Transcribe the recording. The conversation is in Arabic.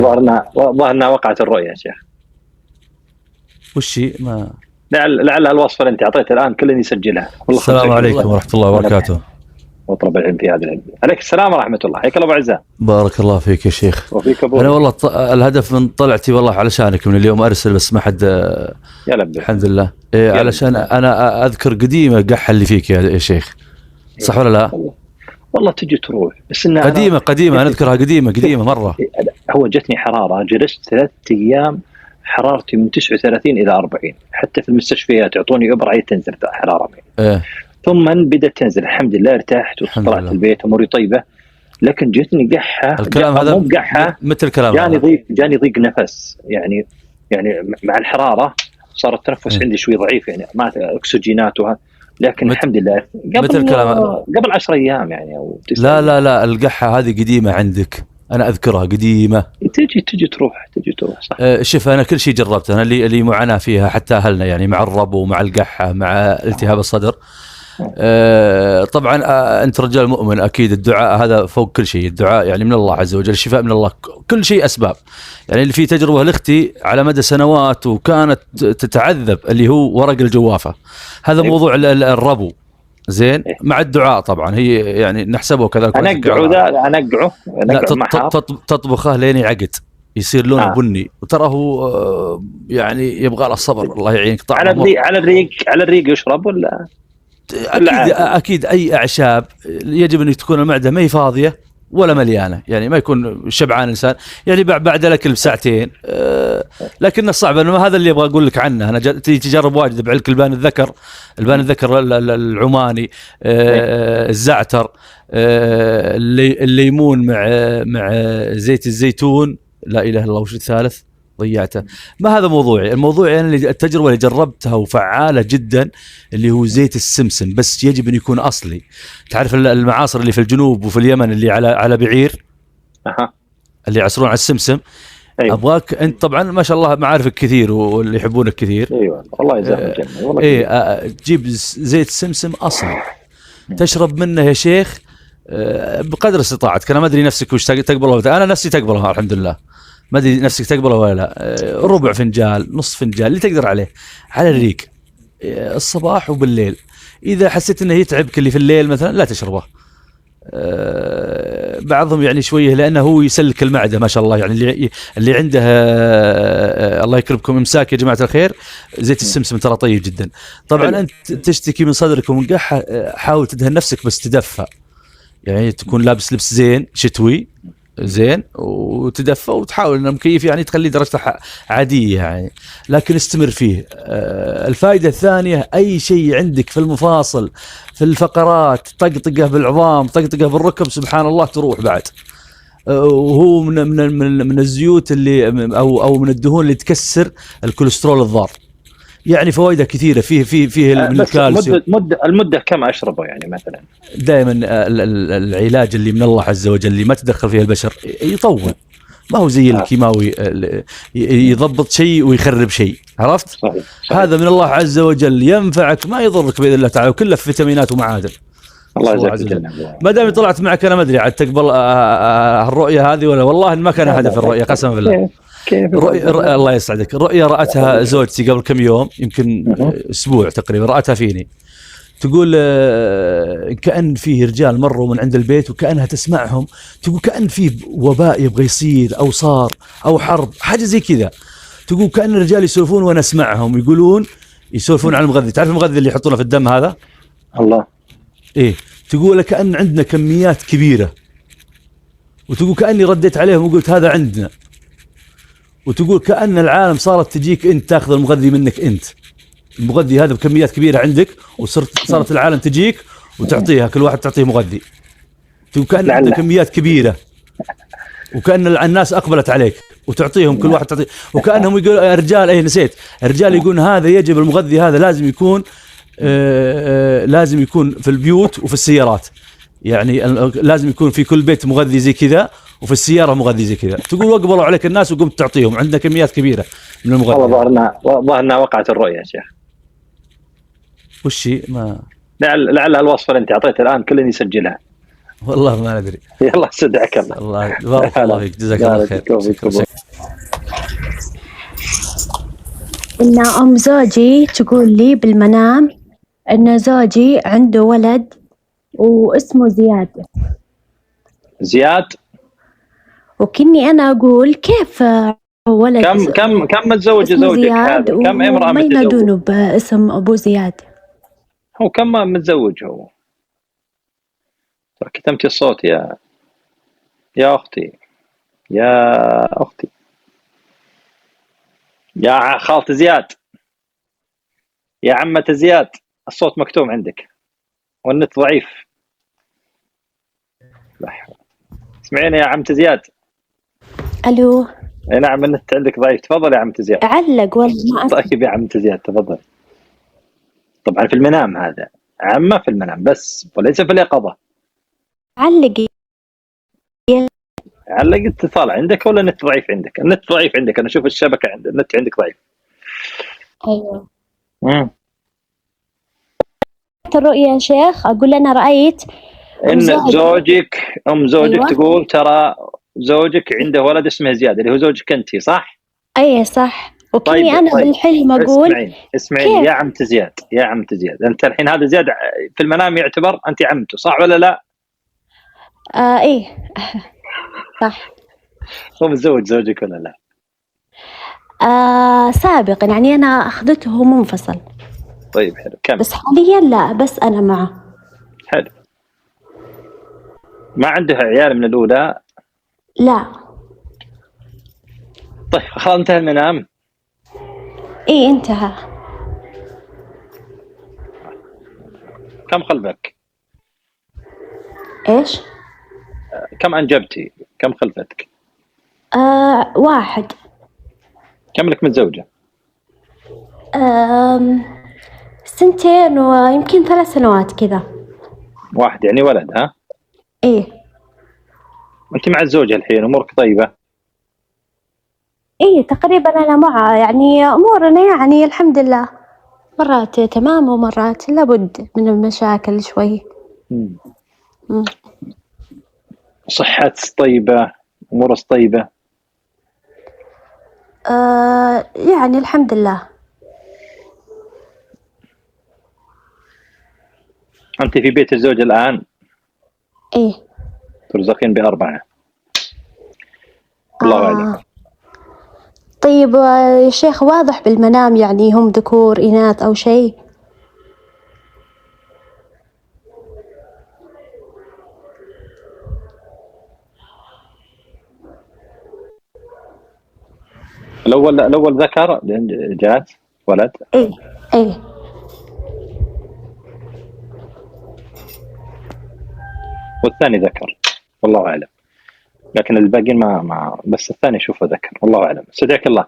ظهرنا وقعت الرؤية يا شيخ. وش ما لعل الوصفة اللي انت اعطيتها الان كلنا يسجلها. السلام عليكم ورحمة الله وبركاته. وطلب العلم في هذا العلم. عليك السلام ورحمة الله. حياك الله ابو عزام. بارك الله فيك يا شيخ. وفيك ابو. انا والله الهدف من طلعتي والله علشانك من اليوم ارسل، بس ما حد يا لبي. الحمد لله. علشان انا اذكر قديمة قحة اللي فيك يا شيخ، صح ولا لا؟ والله تجي تروح، بس انها قديمة انا اذكرها قديمة مرة. هو جتني حرارة، جلست 3 أيام حرارتي من 39 إلى 40، حتى في المستشفيات يعطوني إبرة تنزل حرارة ثم بدأت تنزل الحمد لله، ارتحت وطلعت البيت أموري طيبة. لكن جتني قحة. الكلام هذا مو قحة، مثل الكلام جاني ضيق نفس، يعني مع الحرارة صار التنفس عندي شوي ضعيف، يعني ما أكسجينات لكن الحمد لله قبل 10 أيام يعني أو 9. لا القحة هذه قديمة عندك، أنا أذكرها قديمة. تجي تروح صح. شوف أنا كل شيء جربت، أنا اللي معاناة فيها حتى أهلنا، يعني مع الربو ومع القحة مع التهاب الصدر. طبعا أنت رجال مؤمن، أكيد الدعاء هذا فوق كل شيء، الدعاء يعني من الله عز وجل، الشفاء من الله، كل شيء أسباب. يعني اللي فيه تجربة لأختي على مدى سنوات وكانت تتعذب اللي هو ورق الجوافة، هذا موضوع الربو زين مع الدعاء طبعا، هي يعني نحسبه كذلك. أنقعه تطبخه لين يعقد يصير لونه بني، وترى هو يعني يبغى له الصبر، الله يعينك. على الريق يشرب ولا أكيد أي أعشاب يجب أن تكون المعدة ما هي فاضية ولا مليانة، يعني ما يكون شبعان الإنسان، يعني بعد الأكل بساعتين. لكن الصعب أنه هذا اللي أبغى أقول لك عنه. أنا تجرب واجد بعلك البان الذكر العماني، الزعتر، الليمون مع زيت الزيتون، لا إله إلا الله. وش الثالث ضيعته؟ ما هذا موضوعي. الموضوع يعني التجربة اللي جربتها وفعالة جدا اللي هو زيت السمسم، بس يجب أن يكون أصلي. تعرف المعاصر اللي في الجنوب وفي اليمن اللي على بعير، اللي يعصرون على السمسم. أيوة. أبغاك أنت طبعا ما شاء الله معارفك كثير واللي يحبونك كثير. أيوة الله يجزاك الجنة. تجيب زيت السمسم أصلي، تشرب منه يا شيخ بقدر استطاعتك. أنا ما أدري نفسك وش تقبله، أنا نفسي تقبله الحمد لله، ما أدري نفسك تقبله ولا لا. ربع فنجال، نصف فنجال، اللي تقدر عليه على الريق الصباح وبالليل. إذا حسيت إنه يتعبك اللي في الليل مثلا لا تشربه. بعضهم يعني شوية لأنه هو يسلك المعدة ما شاء الله، يعني اللي عنده الله يكرمكم إمساك يا جماعة الخير، زيت السمسم ترى طيب جدا. طبعا أنت تشتكي من صدرك ومن قحة، حاول تدهن نفسك بس تدفى، يعني تكون لابس لبس زين شتوي زين وتدفى، وتحاول ان المكيف يعني تخليه درجته عاديه يعني، لكن استمر فيه. الفائده الثانيه، اي شيء عندك في المفاصل في الفقرات، طقطقه بالعظام، طقطقه بالركب، سبحان الله تروح بعد. وهو من الزيوت اللي او من الدهون اللي تكسر الكوليسترول الضار، يعني فوائده كثيره فيه من الكالسيوم. المده كم اشربه يعني مثلا؟ دائما العلاج اللي من الله عز وجل اللي ما تدخل فيه البشر يطول، ما هو زي الكيماوي يضبط شيء ويخرب شيء، عرفت؟ صحيح. هذا من الله عز وجل ينفعك ما يضرك باذن الله تعالى، وكله فيتامينات ومعادن. الله يجزاك. ما دام طلعت معك انا ما ادري عاد تقبل الرؤيه هذه ولا والله ما كان هدف الرؤيه قسما بالله. الله يسعدك. الرؤية رأتها زوجتي قبل كم يوم، يمكن أسبوع تقريبا، رأتها فيني تقول كأن فيه رجال مروا من عند البيت وكأنها تسمعهم، تقول كأن فيه وباء يبغى يصير أو صار أو حرب حاجة زي كذا. تقول كأن الرجال يسولفون وأنا أسمعهم يسولفون عن المغذي. تعرف المغذي اللي يحطونه في الدم هذا؟ الله. إيه، تقول كأن عندنا كميات كبيرة، وتقول كأني رديت عليهم وقلت هذا عندنا، وتقول كأن العالم صارت تجيك أنت تأخذ المغذي منك أنت، المغذي هذا بكميات كبيرة عندك، صارت العالم تجيك وتعطيها، كل واحد تعطيه مغذي. تقول كأن عندك كميات كبيرة، وكأن الناس أقبلت عليك وتعطيهم، كل واحد تعطيه، وكأنهم يقول الرجال نسيت الرجال يقول هذا يجب المغذي هذا لازم يكون في البيوت وفي السيارات، يعني لازم يكون في كل بيت مغذي زي كذا وفي السيارة مغذي زي كذا. تقول وقبلوا عليك الناس وقمت تعطيهم، عندنا كميات كبيرة من المغذي. والله ظهرنا وقعت الرؤية يا شيخ. وش ما لعل الوصفة اللي انت اعطيتها الان كلنا يسجلها. والله ما ندري. يلا استدعك الله. الله بارك الله فيك، جزاك الله خير. إن أم زوجي تقول لي بالمنام إن زوجي عنده ولد واسمه زياد. زياد؟ وكني أنا أقول كيف ولد كم متزوج زوجك هذا؟ كم امرأة ما ينادونه باسم أبو زياد؟ هو كم متزوج هو؟ كتمتي الصوت يا أختي، يا أختي، يا خالة زياد، يا عمة زياد، الصوت مكتوم عندك والنت ضعيف. اسمعيني يا عمة زياد. ألو. نعم النت عندك ضعيف، تفضل يا عمة زياد. علق والله ما أسمع. طيب يا عمة زياد تفضل. طبعا في المنام هذا، عمة في المنام بس وليس في اليقظة. علق. علق اتصال عندك ولا النت ضعيف عندك؟ النت ضعيف عندك، أنا أشوف الشبكة عند النت عندك ضعيف. أيوه. الرؤيا يا شيخ، أقول أنا رأيت إن زوجك أيوة. تقول ترى زوجك عنده ولد اسمه زياد اللي هو زوجك أنت، صح؟ أي صح. وكني طيب أنا بالحلم أقول اسمعيني يا عمة زياد، يا عمة زياد، أنت الحين هذا زياد في المنام يعتبر أنت عمته، صح ولا لا؟ إيه صح. هو متزوج زوجك ولا لا؟ سابقا يعني أنا أخذته منفصل. طيب حلو، كمل. بس حاليا لا، بس أنا معه. حلو. ما عنده عيال من الأولى؟ لا. طيب خلاص انتهى المنام. إيه انتهى. كم خلفك؟ إيش؟ كم أنجبتي؟ كم خلفتك؟ 1. كم لك متزوجة؟ 2 ويمكن 3 سنوات كذا. 1 يعني ولد، ها؟ إيه. أنت مع الزوجة الحين أمورك طيبة؟ إيه تقريبا أنا معه، يعني أمورنا يعني الحمد لله، مرات تمام ومرات لابد من المشاكل شوي. صحة طيبة، أمور طيبة؟ يعني الحمد لله. أنت في بيت الزوج الآن؟ إيه. ترزقين ب4. الله أعلم. طيب يا شيخ، واضح بالمنام يعني هم ذكور إناث أو شيء؟ الأول ذكر جات ولد؟ إيه. والثاني ذكر، والله أعلم، لكن الباقيين ما بس الثاني شوفه ذكر، والله أعلم. استودعك الله.